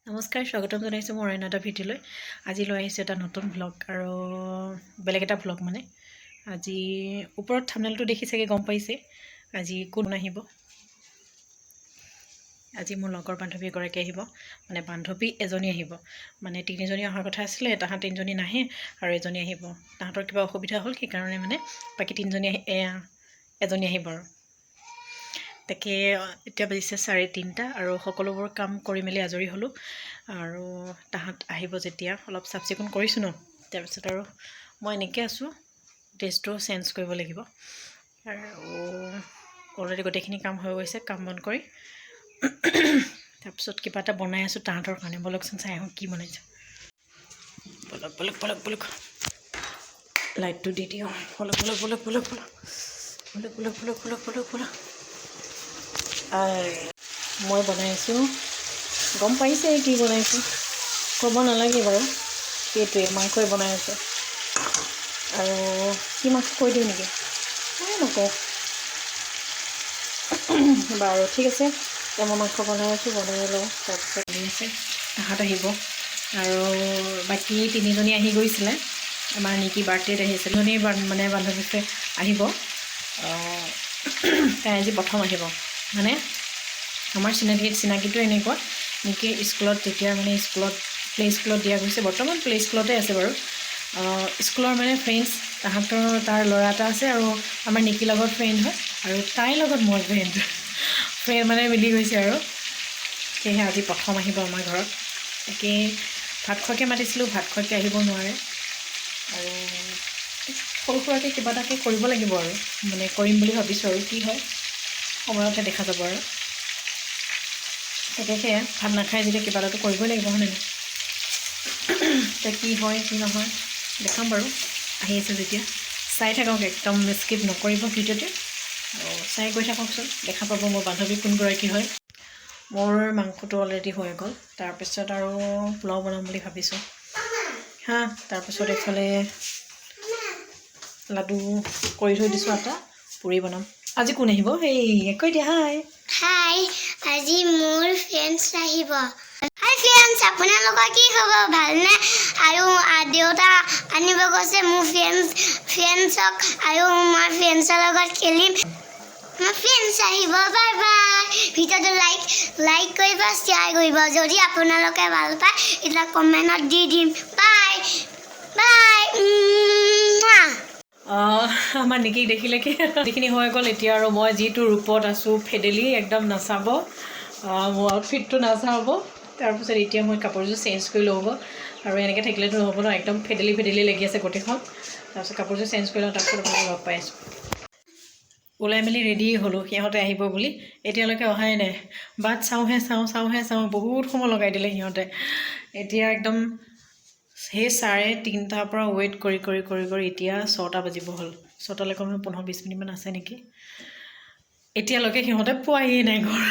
নমস্কাৰ, স্বাগতম জনাইছোঁ মোৰ অন্য এটা ভিডিঅ'লৈ। আজি লৈ আহিছোঁ এটা নতুন ভ্লগ আৰু বেলেগ এটা ভ্লগ মানে। আজি ওপৰত থাম্বনেইলটো দেখি চাগে গম পাইছে আজি কোন আহিব। আজি মোৰ লগৰ বান্ধৱী এগৰাকী আহিব, মানে বান্ধৱী এজনী আহিব। মানে তিনিজনী অহাৰ কথা আছিলে, তাহাঁত তিনিজনী নাহে আৰু এজনী আহিব। তাহাঁতৰ কিবা অসুবিধা হ'ল, সেইকাৰণে মানে বাকী তিনিজনী এজনী আহিব আৰু। তাকে এতিয়া বাজিছে 3:30 আৰু সকলোবোৰ কাম কৰি মেলি আজৰি হ'লোঁ। আৰু তাহাঁত আহিব যেতিয়া অলপ চাফ চিকুণ কৰিছোঁ ন, তাৰপিছত আৰু মই এনেকৈ আছোঁ, ড্ৰেছটো চেঞ্জ কৰিব লাগিব। আৰু অলৰেডি গোটেইখিনি কাম হৈ গৈছে, কাম বন কৰি তাৰপিছত কিবা এটা বনাই আছোঁ তাহাঁতৰ কাৰণে। বলকচোন চাই আহোঁ কি বনাইছোঁ। বলক লাইটটো দি দিওঁ। বলক মই বনাই আছোঁ, গম পাইছে কি বনাইছোঁ, ক'ব নালাগে বাৰু। সেইটোৱে মাংসই বনাই আছোঁ। আৰু কি মাংস কৈ দিওঁ নেকি? নকওঁ বাৰু, ঠিক আছে। মই মাংস বনাই আছোঁ, বনাই লওঁ। তাৰপিছত আহি আছে, তাহাঁত আহিব। আৰু বাকী তিনিজনী আহি গৈছিলে, আমাৰ নিকি বাৰ্থডেত আহিছিল। তিনিজনী মানে বান্ধৱীয়ে আহিব। তাই আজি প্ৰথম আহিব। মানে আমাৰ চিনাকিটো এনেকুৱা, নিকি স্কুলত যেতিয়া মানে প্লে স্কুলত দিয়া গৈছে, বৰ্তমান প্লে স্কুলতে আছে বাৰু। স্কুলৰ মানে ফ্ৰেণ্ডছ, তাৰ ল'ৰা এটা আছে আৰু আমাৰ নিকিৰ লগত ফ্ৰেণ্ড হয়, আৰু তাইৰ লগত মই ফ্ৰেণ্ড মানে মিলি গৈছে আৰু। সেয়েহে আজি প্ৰথম আহিব আমাৰ ঘৰত। তাকে ভাত খোৱাকৈ মাতিছিলোঁ, ভাত খোৱাকৈ আহিব নোৱাৰে। আৰু সৰু সুৰাকৈ কিবা এটাকৈ কৰিব লাগিব আৰু, মানে কৰিম বুলি ভাবিছোঁ। আৰু কি হয় সময়তহে দেখা যাব আৰু। তাকে সেয়া ভাত নাখায় যেতিয়া কিবা এটাতো কৰিবই লাগিব, হয়নে নহয়? এতিয়া কি হয় কি নহয় দেখাম বাৰু, আহি আছে যেতিয়া। চাই থাকক, একদম স্কিপ নকৰিব ভিডিঅ'টো। চাই গৈ থাককচোন, দেখা পাব মোৰ বান্ধৱী কোনগৰাকী হয়। মোৰ মাংসটো অলৰেডি হৈ গ'ল। তাৰপিছত আৰু পোলাও বনাম বুলি ভাবিছোঁ তাৰপিছত এইফালে লাডু কৰি থৈ দিছোঁ, আটা পুৰি বনাম। আজি কোন আহিব? কৈ দিয়া হাই। আজি মোৰ ফ্ৰেণ্ডছ আহিব। হাই ফ্ৰেণ্ডছ, আপোনালোকৰ কি খবৰ? ভালনে? আৰু দেউতা আনিব গৈছে মোৰ ফ্ৰেণ্ডছক, আৰু মই ফ্ৰেণ্ডছৰ লগত খেলিম। মোৰ ফ্ৰেণ্ডছ আহিব। Bye bye. ভিডিঅ'টো লাইক কৰিব, শ্বেয়াৰ কৰিব। যদি আপোনালোকে ভাল পায় এতিয়া কমেণ্টত দি দিম। Bye bye. আমাৰ নিকিক দেখিলে কি যিখিনি হৈ গ'ল। এতিয়া আৰু মই যিটো ৰূপত আছোঁ, ফেডেলি একদম নাচাব, মোৰ আউটফিটটো নাচাব। তাৰপিছত এতিয়া মই কাপোৰযোৰ চেঞ্জ কৰি ল'ব, আৰু এনেকৈ থাকিলেতো নহ'ব ন, একদম ফেডেলি লাগি আছে গোটেইখন। তাৰপিছত কাপোৰযোৰ চেঞ্জ কৰি লওঁ, তাৰপিছত আপোনাক লগ পাই আছোঁ। ওলাই মেলি ৰেডি হ'লোঁ সিহঁতে আহিব বুলি, এতিয়ালৈকে অহাই নাই। বাট চাওঁ, বহুত সময় লগাই দিলে সিহঁতে। এতিয়া একদম সেই 3:30 পৰা ৱেইট কৰি এতিয়া 6টা বাজিব হ'ল। 6টালৈকে 15-20 মিনিটমান আছে নেকি। এতিয়ালৈকে সিহঁতে পোৱাহিয়ে নাই ঘৰ।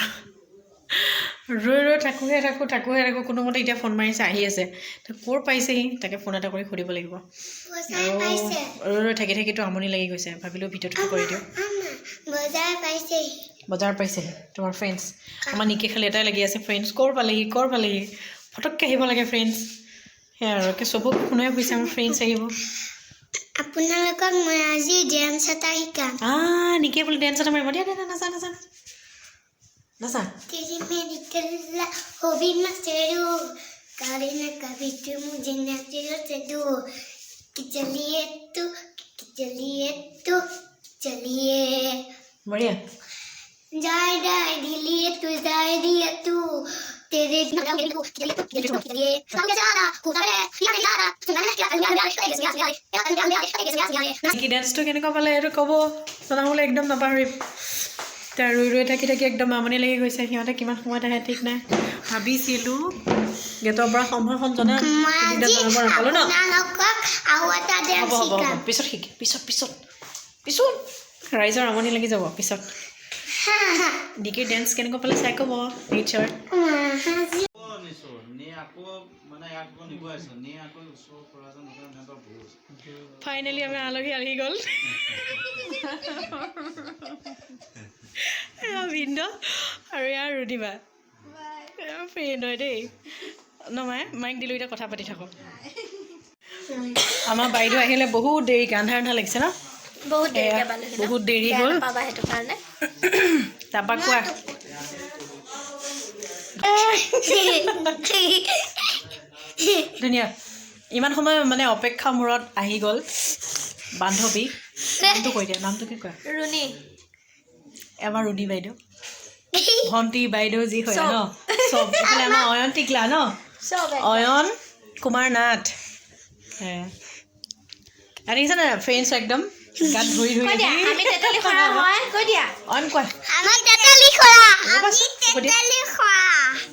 ৰৈ থাকোঁহে থাকোঁ। কোনোমতে এতিয়া ফোন মাৰিছে, আহি আছে। ক'ৰ পাইছেহি তাকে ফোন এটা কৰি সুধিব লাগিব। আৰু ৰৈ থাকিতো আমনি লাগি গৈছে, ভাবিলোঁ ভিডিঅ'টো কৰি দিওঁ। বজাৰ পাইছেহি তোমাৰ ফ্ৰেণ্ডছ। আমাৰ নিকি খালি এটাই লাগি আছে, ফ্ৰেণ্ডছ ক'ৰ পালেহি ফটককৈ আহিব লাগে ফ্ৰেণ্ডছ। সেয়া আৰু চবক শুনাই ফুৰিছে আমাৰ ফ্ৰেণ্ডছ আহিব। আপোনালোকক মই আজি ডেন্স এটা শিকাম। নিকিয়ে বোলে ডেন্স এটা মাৰিব। দিয়া নাচা। तेरी मेरी कल्ला हो भी मत तेरू काले न कभी तुम जिन्ना तेरे से दूर कि चलिए चलिए बढ़िया जाए दिलिए तू तेरे কি ডেন্সটো কেনেকুৱা পালে সেইটো ক'ব, জনাবলৈ একদম নাপাহৰিম। এতিয়া ৰৈ থাকি একদম আমনি লাগি গৈছে। সিহঁতে কিমান সময়ত আহে ঠিক নাই। ভাবিছিলোঁ গেটৰ পৰা সম্ভাষণ জনাম, জনাব নাপালোঁ ন। হ'ব পিছত শিকিম, পিছত ৰাইজৰ আমনি লাগি যাব পিছত। নিকিৰ ডেন্স কেনেকুৱা পালে চাই ক'ব নিশ্চয়। ফাইনেলি আমাৰ আলহী আহি গ'ল। ভিন্দ আৰু ইয়াৰ ৰুধিবা ফ্ৰেণ্ড হয় দেই। নহয় মাইক দিলোঁ এতিয়া কথা পাতি থাকক আমাৰ বাইদেউ আহিলে বহুত দেৰিকৈ আন্ধাৰ আন্ধাৰ লাগিছে ন বহুত দেৰিকৈ পালে বহুত দেৰি হ'ল পাবা সেইটো কাৰণে তাৰপৰা কোৱা ধুনীয়া ইমান সময় মানে অপেক্ষা মূৰত আহি গ'ল বান্ধৱী নামটো কৈ দিয়া নামটো কি কয় ৰুণি আমাৰ ৰুণি বাইদেউ ভণ্টি বাইদেউ যি হয় ন চব এইফালে আমাৰ অয়ন টিকলা ন অয়ন কুমাৰ নাথ দেখিছে নাই ফ্ৰেণ্ডছ একদম গাত ধুই ধুই অন কোৱা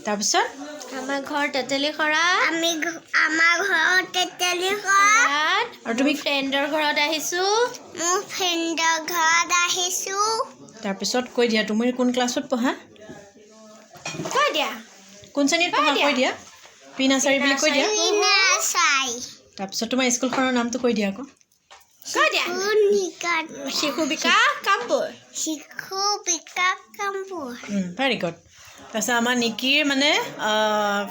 তাৰপিছত আমাৰ ঘৰ তেতেলী খৰা আমাৰ ঘৰত তেতেলী খৰা আৰু তুমি ফ্ৰেণ্ডৰ ঘৰত আহিছো মোৰ ফ্ৰেণ্ডৰ ঘৰত আহিছো তাৰপিছত কৈ দিয়া তুমি কোন ক্লাছত পঢ়া কৈ দিয়া কোন শ্ৰেণীত পঢ়া কৈ দিয়া প্ৰি নাৰ্চাৰী বুলি কৈ দিয়া তাৰপিছত তোমাৰ স্কুলখনৰ নামটো কৈ দিয়া আকৌ কৈ দিয়া শিশু বিকাশ কামপুৰ ভেৰি গুড তাৰপিছত আমাৰ নিকিৰ মানে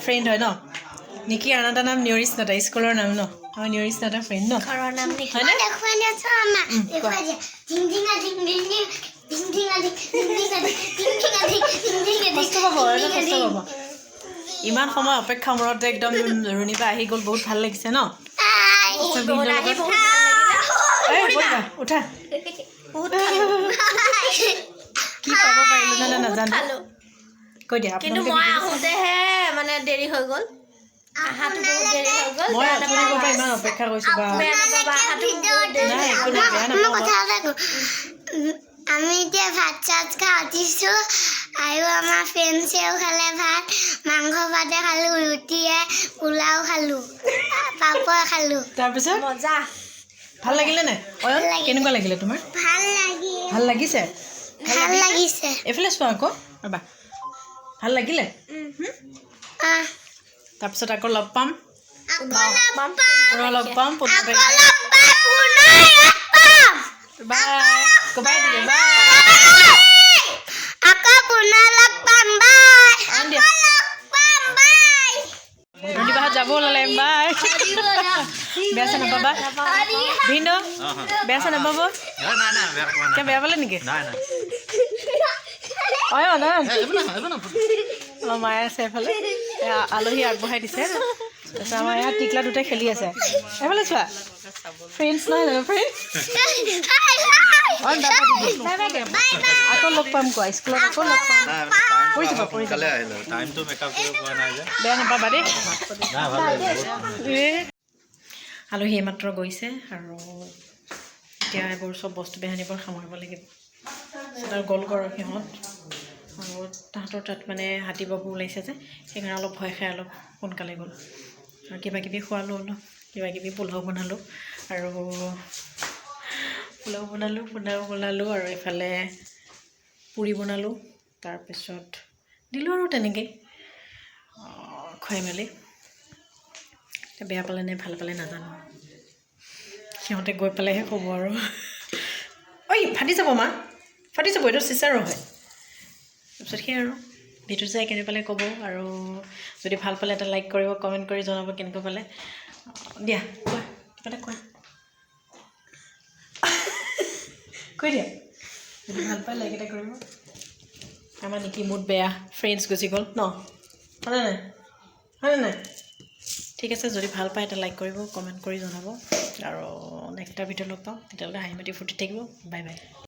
ফ্ৰেণ্ড হয় ন নিকিৰ আন এটা নাম নিয়ৰিষ্ণতা স্কুলৰ নাম ন আমাৰ নিয়ৰিষ্ণতা ফ্ৰেণ্ড ন ঘৰৰ নাম নিকি হয়নে কষ্ট পাব কষ্ট পাব ইমান সময় অপেক্ষা মূৰতে একদম ৰুণিবা আহি গ'ল বহুত ভাল লাগিছে ন উঠা কি পাব পাৰিলো জানে নাজানো কৈ দিয়া কিন্তু মই আহোঁতেহে মানে দেৰি হৈ গ'ল আহাটো বহুত দেৰি হৈ গ'ল মই অথনিৰ পৰা ইমান অপেক্ষা কৰিছোঁ বা নাই একো নাই বেয়া নাপাব আমি এতিয়া ভাত চাত খাই উঠিছোঁ আৰু আমাৰ ফ্ৰেণ্ডছেও খালে ভাত মাংস ভাতে খালোঁ ৰুটিয়ে পোলাও খালোঁ পাপৰ খালোঁ তাৰপিছত মজা ভাল লাগিলে নাই অয়ন কেনেকুৱা লাগিলে তোমাৰ ভাল লাগিছে এইফালে চোৱা আকৌ ৰ'বা ভাল লাগিলে তাৰপিছত আকৌ লগ পাম লগ পাম বাই দিলে বাই ৰুণিবাহঁত যাব ওলালে বাই বেয়া চেয়া নাপাবা ভিন্ন বেয়া চেয়া নাপাব কিয় বেয়া পালে নেকি অয়ন আমাৰ মায়ে আছে এইফালে আলহী আগবঢ়াই দিছে তাৰপিছত আমাৰ ইয়াত টিকলা দুটাই খেলি আছে এইফালে চোৱা ফ্ৰেণ্ডছ নহয় জানো ফ্ৰেণ্ডছ আকৌ লগ পাম কোৱা স্কুলত আকৌ লগ পাম বেয়া নাপাবা দেই আলহী এইমাত্ৰ গৈছে আৰু এতিয়া এইবোৰ চব বস্তু বেহানিবোৰ সামৰিব লাগিব তাৰ গ'ল কৰ সিহঁত আৰু তাহাঁতৰ তাত মানে হাতী বাবু ওলাইছে যে সেইকাৰণে অলপ ভয় খাই অলপ সোনকালে গ'ল আৰু কিবাকিবি খোৱালোঁ অলপ কিবাকিবি পোলাও বনালোঁ আৰু এইফালে পুৰি বনালোঁ তাৰপিছত দিলোঁ আৰু তেনেকৈ খুৱাই মেলি বেয়া পালে নে ভাল পালে নাজানো সিহঁতে গৈ পেলাইহে ক'ব আৰু ঐ ফাটি যাব মা ফাটি যাব এইটো চিচাৰো হয় তাৰপিছত সেই আৰু ভিডিঅ' চাই কেনে পালে ক'ব আৰু যদি ভাল পালে এটা লাইক কৰিব কমেণ্ট কৰি জনাব কেনেকৈ পালে দিয়া কোৱা কিবা এটা কোৱা কৈ দিয়া যদি ভাল পায় লাইক এটা কৰিব আমাৰ নেকি মুড বেয়া ফ্ৰেণ্ডছ গুচি গ'ল ন হয়নে নাই ঠিক আছে যদি ভাল পায় এটা লাইক কৰিব কমেণ্ট কৰি জনাব আৰু নেক্সট এটা ভিডিঅ' লগ পাওঁ তেতিয়াহ'লে হাঁহি মাতি ফূৰ্তি থাকিব বাই বাই